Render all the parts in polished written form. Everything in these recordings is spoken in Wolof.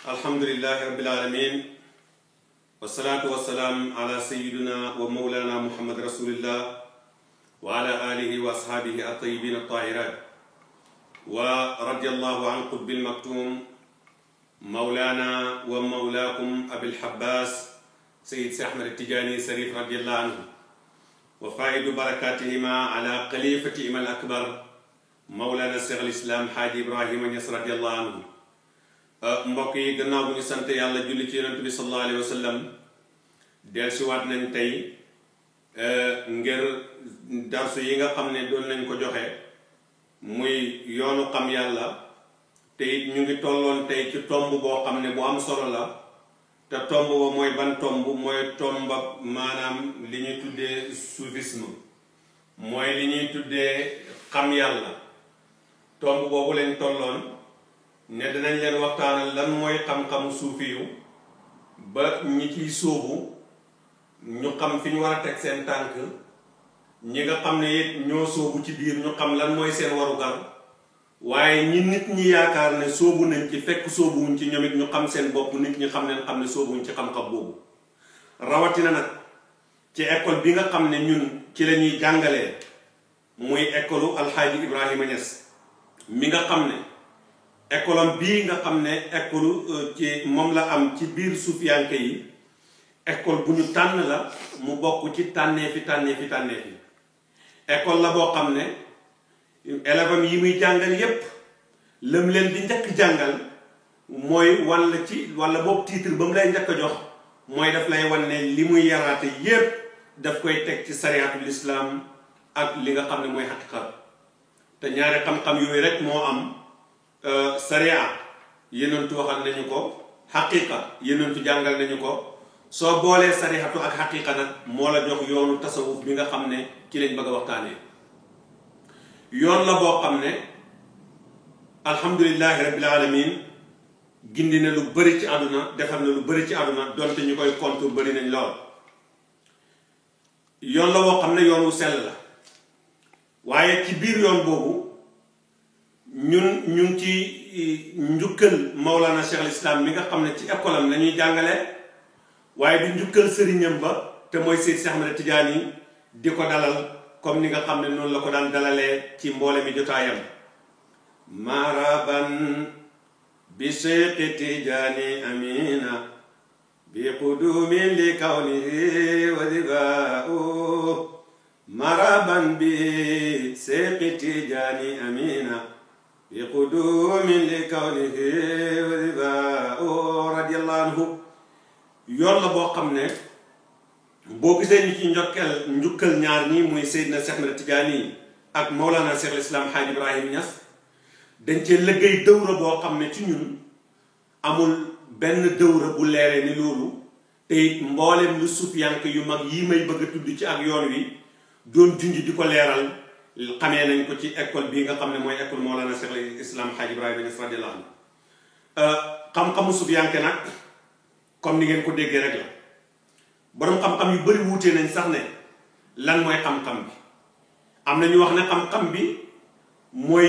alhamdulillahi rabbil alamin wasalaatu wasalaam ala sayidina wa mawlana muhammad rasulillah wa ala alihi wa ashaabihi at-tayyibin at-tahirat wa radiyallahu an qutbil maktum mawlana wa mawlaakum abil habbaas sayyid si ahmad tijaani sarif radiyallahu anhu wa faidu barakatihima ala xalifatihima al akbar mawlana cheikh al islam haaji ibrahima Ñas radiyallahu anhu. mbokk yi gannaaw bu ñu sant yàlla julli ci yonent bi sallallahu alayhi wa sallam dellusiwaat nañ tey ngir darsu yi nga xam ne doon nañ ko joxe muy yoonu xam yàlla te it ñu ngi tolloon tey ci tomb boo xam ne bu am solo la te tomb ba mooy ban tomb mooy tomba maanaam li ñuy tuddee soufisme mooy li ñuy tuddee xam yàlla. tomb boobu leen tolloon ne dinañ leen waxtaanal lan mooy xam-xamu suufi yu ba ñi ciy sóobu ñu xam fi ñu war a teg seen tànk ñi nga xam ne it ñoo sóobu ci biir ñu xam lan mooy seen warugar waaye ñi nit ñi yaakaar ne sóobu nañ ci fekk sóobuwuñ ci ñoom it ñu xam seen bopp nit ñi xam leen xam ne sóobuwuñ ci xam-xam boobu. rawatina nag ci école bi nga xam ne ñun ci la ñuy jàngalee muy école alxaaji Ibrahima Ñas mi nga xam ne école bii nga xam ne école ci moom la am ci biir suufiyanke yi école bu ñu tànn la mu bokk ci tànneefi école la boo xam ne élèves yi muy jàngal yépp lam leen di njëkk jàngal mooy walla boobu titre ba mu lay njëkk a jox mooy daf lay wan ne li muy yaraate yépp daf koy teg ci sariyatul islam ak li nga xam ne mooy xaqiqa te ñaari xam-xam yooyu rek moo am. sariya yenentu waxal nañu ko xaqiqa yenentu jàngal nañu ko soo boolee sariyatu ak xaqiqa nag moo la jox yoonu tasawuf bi nga xam ne ci lañ bëgg a waxtaanee yoon la boo xam ne alhamdulillahi rabbil alamin gindi na lu bëri ci àdduna defar na lu bëri ci àdduna donte ñu koy kontu bëri nañ lool yoon la boo xam ne yoon wu sell la waaye ci biir yoon boobu ñun ci njukkal Mawlana Cheikh al Islam mi nga xam ne ci école am lañuy jàngale waaye du njukkal sëriñam ba te mooy Seyd Si Ahmad Tijaani di ko dalal comme ni nga xam ne noonu la ko daan dalalee ci mboole mi jotaayam. maraban bi Cheikh Tijaani amina bi qudumin li kawnihi wa dibaa'u maraban bi Cheikh Tijaani amina يقدوم لكونه وذباء رضي الله عنه yoon la boo xam ne boo gisee ñu ci njukkal ñaar ñi muy Seydina Cheikh Ahmad Tidiane ak Mawlana Cheikh al-Islam Hadj Ibrahima Niass dañ cee liggéey dëwra boo xam ne ci ñun amul benn dëwra bu leeree ni loolu te it mboolem lu sufiyanke yu mag yi may bëgg a tudd ci ak yoon wi doon junj di ko leeral xamee nañ ko ci école bii nga xam ne mooy école Mawlana Cheikh al Islam Hadj Ibrahima Niass radiyallahu anhu xam-xamu sufiyanke nag comme ni ngeen ko déggee rek la boroom xam-xam yu bari wuutee nañ sax ne lan mooy xam-xam bi am na ñu wax ne xam-xam bi mooy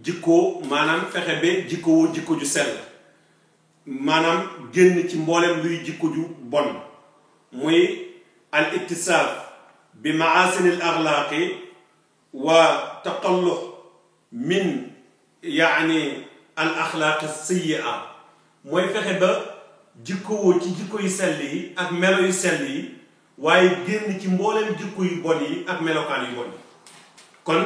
jikko maanaam fexe ba jikko ju sell maanaam génn ci mboolem luy jikko ju bon muy al ittisaaf bi maasinil axlaaqi wa taqallux min yaani al axlaaqi sayyi'a mooy fexe ba jikkowoo ci jikko yu sell yi ak melo yu sell yi waaye génn ci mbooleem jikko yu bon yi ak melokaan yu bon yi kon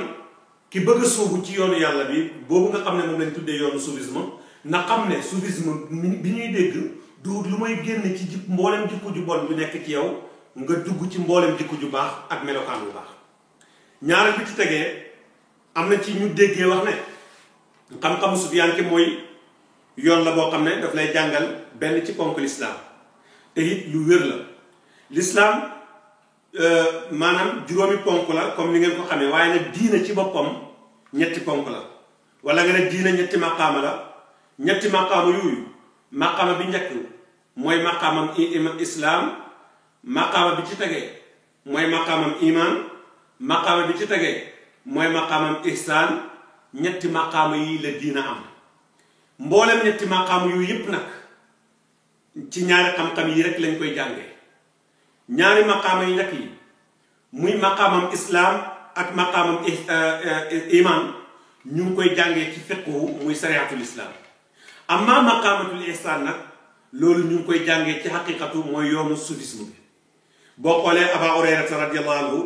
ki bëgg a sóobu ci yoonu yàlla bi boobu nga xam ne moom lañ tuddee yoonu soufisme na xam ne soufisme bi ñuy dégg du lu may génn ci mbooleem jikko ju bon bu nekk ci yow nga dugg ci mbooleem jikko ju baax ak melokaan bu baax ñaareel bi ci tegee am na ci ñu déggee wax ne xam-xamu sufiyanke mooy yoon la boo xam ne daf lay jàngal benn ci ponk lislaam te it lu wér la lislaam maanaam juróomi ponk la comme ni ngeen ko xamee waaye nag diina ci boppam ñetti ponk la wala nga ne diina ñetti maqaama la ñetti maqaama yooyu maqaama bi njëkk mooy maqaamam islaam maqaama bi ci tegee mooy maqaamam iman maqaama bi ci tegee mooy maqaamam ihsaan ñetti maqaama yi la diina am mboolem ñetti maqaama yooyu yépp nag ci ñaari xam-xam yi rek lañ koy jàngee ñaari maqaama yi nag yi muy maqaamam islaam ak maqaamam iman ñu ngi koy jàngee ci fiqhu muy sariatul islam amma maqaamatul ihsaan nag loolu ñu ngi koy jàngee ci xaqiqatu mooy yoonu soufisme bi boo xoolee aba hurayrata radiallahu anhu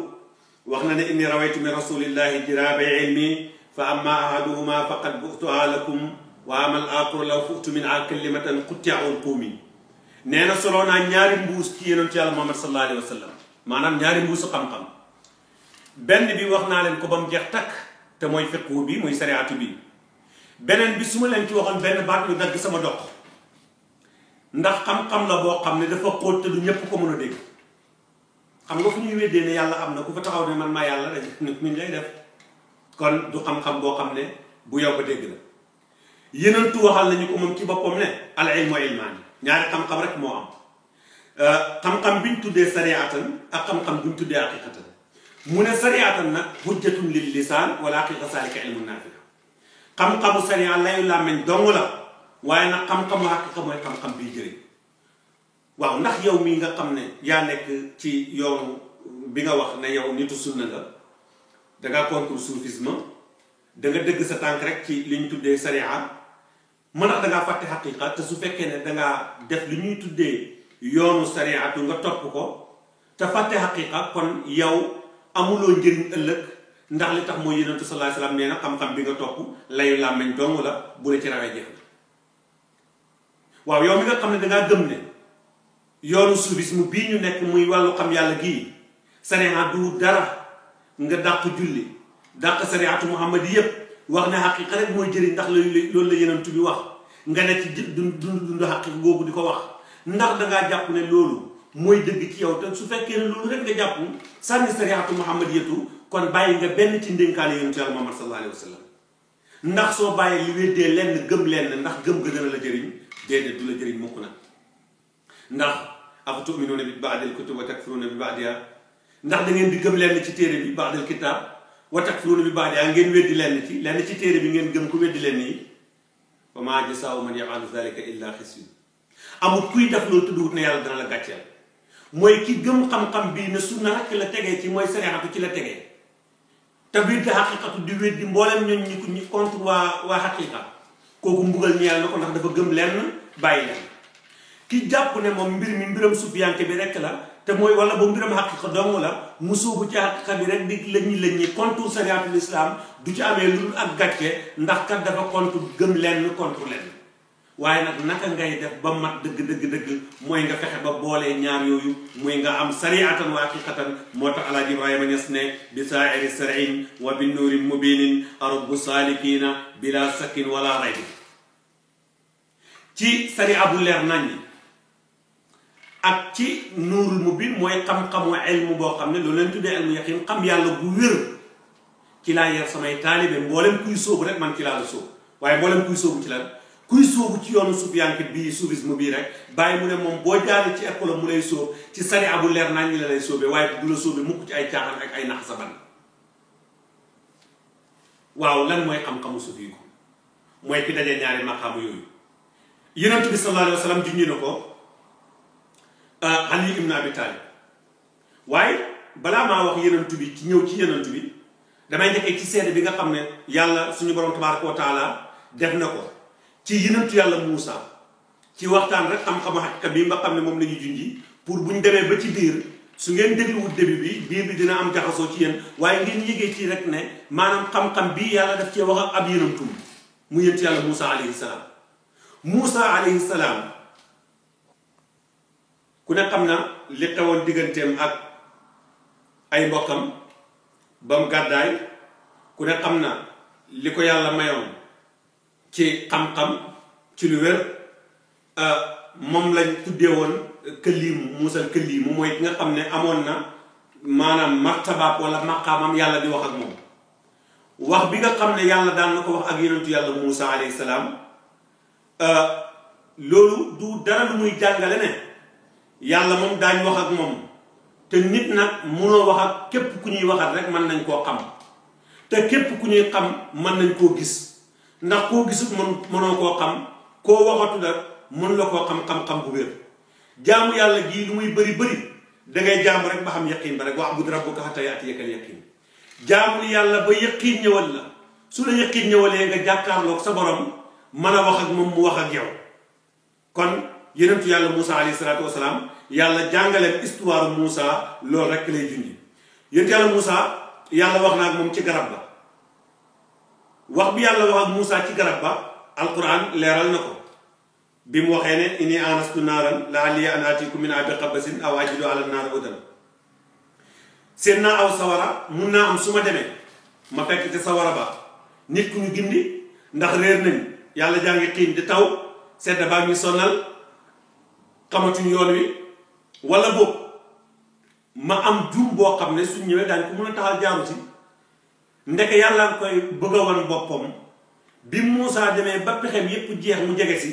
wax na ne inni rawaytu min rasulillahi jirabay ilmi fa amma ahaduhuma faqad bu'tuha lakum wa amal aaxaru law fu'tu min kalimatan qutti'ul qawmi nee na soloo naa ñaari mbuus ci yonentu yàlla Muhammad sallallahu alayhi wa sallam maanaam ñaari mbuusu xam-xam benn bi wax naa leen ko ba mu jeex takk te mooy fiqhu bi muy sariatu bi beneen bi su ma leen ci waxoon benn baat ñu dagg sama dox ndax xam-xam la boo xam ne dafa xóot te du ñépp ko mën a dégg xam nga fu ñuy weddee ne yàlla am na ku fa taxaw ne man maa yàlla dañ ñu lay def kon du xam-xam boo xam ne bu yow ba dégg la yenentu waxal nañu ko moom ci boppam ne al ilmu ilmaani ñaari xam-xam rek moo am xam-xam bi ñu tuddee sariatan ak xam-xam bi ñu tuddee haqiqatan mu ne sariatan nag hujjatun lil lisaan wala haqiqa saalika ilmu naafi xam-xamu sariya layu làmmeñ dong la waaye nag xam-xamu haqiqa mooy xam-xam biy jëriñ waaw ndax yow mii nga xam ne yaa nekk ci yoonu bi nga wax ne yow nitu sunna nga dangaa contre soufisme da nga dëgg sa tànk rek ci li ñu tuddee sariya mën a dangaa fàtte xaqiqa te su fekkee ne dangaa def li ñuy tuddee yoonu sariatu nga topp ko te fàtte xaqiqa kon yow amuloo njëriñ ëllëg ndax li tax mooy yonentu sallallahu alayhi wasallam nee na xam-xam bi nga topp layu làmmeñ dong la bu la ci rawee jeex na waaw yow mi nga xam ne dangaa gëm ne yoonu soufisme bii ñu nekk muy wàllu xam yàlla gii sariya du dara nga dàq julli dàq sariatu muhammad yépp wax ne xaqiqa rek mooy jëriñ ndax loolu la yenentu bi wax nga ne ci dund xaqiqa googu di ko wax ndax dangaa jàpp ne loolu mooy dëgg ci yow te su fekkee ne loolu rek nga jàpp sànni sariatu muhammad yetu kon bàyyi nga benn ci ndénkaane yenentu yàlla muhammad sallallahu alayhi wa sallam ndax soo bàyyee li weddee lenn gëm lenn ndax gëm ga dana la jëriñ déedéet du la jëriñ mukk nag ndax afa tu'minuuna bi ba'dil kutub wa takfuruuna bi ba'diha ndax da ngeen di gëm lenn ci téere bi ba'dil kitab wa takfuruuna bi ba'diha ngeen weddi lenn ci téere bi ngeen gëm ko weddi lenn yi wa maa jazaa'u man yaf'alu dhalika illa khizyun amul kuy def loolu tudduwut ne yàlla dana la gàcceel mooy ki gëm xam-xam bii ne sunna rekk la tegee ci mooy sariatu ci la tegee te biir di xaqiqatu di weddi mboolem ñoom ñi ko ñi contre waa xaqiqa kooku mbugal ñeel na ko ndax dafa gëm lenn bàyyi lenn ki jàpp ne moom mbir mi mbiram sufiyanke bi rekk la te mooy wala ba mbiram xaqiqa dong la mu sóobu ci xaqiqa bi rek di laññi contre sariatul islam du ci amee lu ak gàcce ndax kat dafa contre gëm lenn contre lenn waaye nag naka ngay def ba mat dëgg mooy nga fexe ba boolee ñaar yooyu muy nga am sariatan wa haqiqatan moo tax alaaji Ibrahima Ñas ne bi saairi sarin wa bi nuurin mubinin arubbu salikina bila sakkin wala raybi ci sariya bu leer nañ ak ci nuurul mubin mooy xam-xamu ilmu boo xam ne loolu leen tuddee ilmu yaqin xam yàlla bu wér ci laa yar samay taalibe mboolem kuy sóobu rek man ci laa la sóobu waaye mboolem kuy sóobu ci la kuy sóobu ci yoonu sufiyanke bii soufisme bii rek bàyyi mu ne moom boo jaaree ci école mu lay sóob ci sariya bu leer nañ la lay sóobee waaye du la sóobee mukk ci ay caaxaan ak ay nax sa ban waaw lan mooy xam-xamu sufi ko mooy ki dajee ñaari maqaamu yooyu yonent bi sallallahu alayhi wa sallam junñi na ko Ali ibn Abi Talib waaye balaa maa wax yonent bi ci ñëw ci yonent bi damay njëkkee ci seede bi nga xam ne yàlla suñu borom tabaraka wa taala def na ko ci yonentu yàlla Muusa ci waxtaan rek xam-xamu xaqiqa bi nga xam ne moom la ñu junji pour buñ demee ba ci biir su ngeen dégluwut début bi biir bi dina am jaxasoo ci yéen waaye ngeen yëgee ci rek ne maanaam xam-xam bii yàlla daf cee wax ak ab yonentum mu yonentu yàlla Muusa alayhi salaam Muusa alayhi salaam ku ne xam na li xewoon digganteem ak ay mbokkam ba mu gàddaay ku ne xam na li ko yàlla mayoon ci xam-xam ci lu wér moom lañ tuddee woon këlliimu muusal këlliimu mooy ki nga xam ne amoon na maanaam martabaab wala maqaamam yàlla di wax ak moom wax bi nga xam ne yàlla daan na ko wax ak yonentu yàlla Muusa alayhi salaam loolu du dara lu muy jàngale ne yàlla moom daañ wax ak moom te nit nag mënoo wax ak képp ku ñuy waxat rek mën nañ koo xam te képp ku ñuy xam mën nañ koo gis ndax koo gisut mënoo koo xam koo waxatu la mun la koo xam-xam bu wér jaamu yàlla gii lu muy bëri dangay jaamu rek ba xam yaqiin ba rek wa'bud rabbaka hattaa ya'tiyakal yaqiin jaamul yàlla ba yaqiin ñëwal la su la yaqiin ñëwalee nga jàkkaarloog sa borom mën a wax ak moom mu wax ak yow kon yonentu yàlla Moussa alayhi salaatu wasalaam yàlla jàngaleem histoire Moussa loolu rek lay junji yonentu yàlla Moussa yàlla wax na ak moom ci garab ba wax bi yàlla wax ak Moussa ci garab ba alquran leeral na ko bi mu waxee ne inni anastu naaran la'alliya an aatiikum minhaa bi qabasin aw ajidu ala naari hudan seen naa aw sawara mun naa am su ma demee ma fekk te sawara ba nit ku ñu gindi ndax réer nañ yàlla jaa ngi xiin di taw sedd baa ngi sonal xamatuñ yoon wi wala boog ma am jum boo xam ne suñ ñëwee daañ ko mën a taxal jaaru si ndeke yàlla nga koy bëgg a wan boppam bi Moussa demee ba pexem yépp jeex mu jege si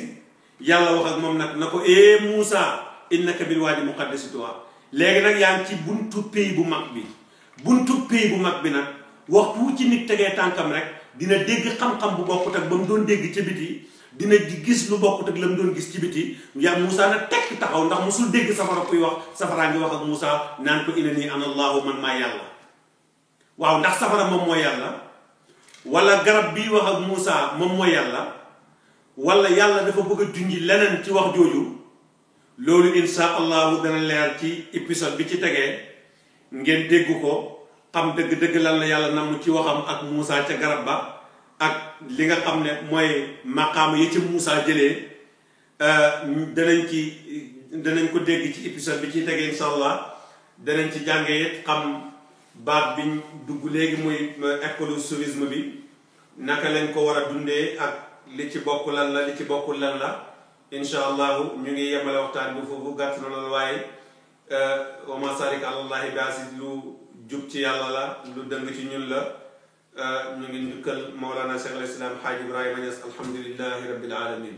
yàlla wax ak moom nag na ko Moussa innaka bil waadi muqaddasi tuwa léegi nag yaa ngi ci buntu pays bu mag bi nag waxtu ci nit tegee tànkam rek dina dégg xam-xam bu bokkut ak ba mu doon dégg ci biti dina gis lu bokkut ak la mu doon gis ci biti yaa Moussa nag tekk taxaw ndax musul dégg safara kuy wax safaraa ngi wax ak Moussa naan ko innanii ana Allahu man maa yàlla waaw ndax safara moom mooy yàlla wala garab bii wax ak Moussa moom mooy yàlla wala yàlla dafa bëgg a junji leneen ci wax jooju loolu insha allahu dana leer ci épisode bi ci tegee ngeen dégg ko xam dëgg-dëgg lan la yàlla namm ci waxam ak Moussa ca garab ba ak li nga xam ne mooy maqaama yi ci Moussa jëlee danañ ko dégg ci épisode bi ci tegee insha allah danañ ci jànge it xam baat biñ dugg léegi muy écologisme bi naka lañ ko war a dundee ak li ci bokk lan la li ci bokkul lan la insha allahu ñu ngi yemale waxtaan bi foofu gàtt na loolu waaye wa ma salik alallahi baasid lu jub ci yàlla la lu dëng ci ñun la ñu ngi njukkal Mawlana Cheikh al Islam Haaj Ibrahima Niass alhamdulillahi rabbil alamin